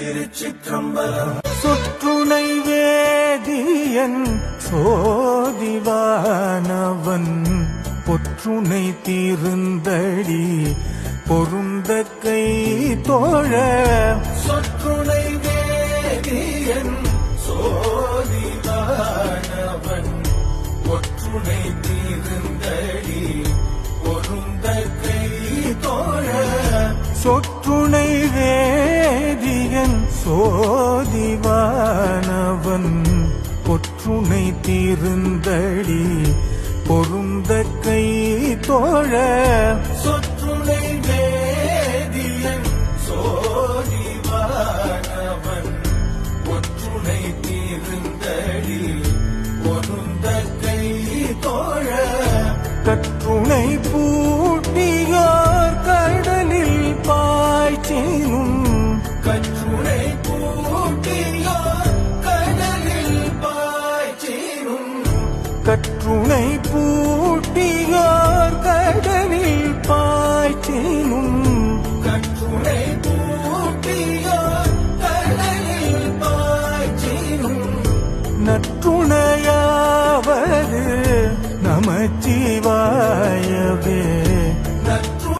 திருச்சிற்றம்பலம். சொற்றுணை வேதியன் சோதிவானவன் பொற்றுணை தீர்ந்தடி பொருந்த கை தோழ. சொற்றுணை வேதியன் சோதிவானவன் பொற்றுணை தீர்ந்தடி பொருந்த கை தோழ. சொற்றுணை வேதியன் சோதிவானவன் பொற்றுணை தீர்ந்தடி பொருந்த கை தோழ. சொற்றுணை வேதியன் சோதிவானவன் பொற்றுணை தீர்ந்தடி பொருந்த கை தோழ. கற்றுணை பூட்டியோர் கடலில் பாய்ச்சினும் கற்றுணை பூட்டியோர் கடலில் பாய்ச்சினும் கற்றுணை பூட்டியோர் கடலில் பாய்ச்சினும் கற்றுணை பூட்டியோர் கடலில் பாய்ச்சினும் நற்றுணையாவது நமச்சிவாயவே.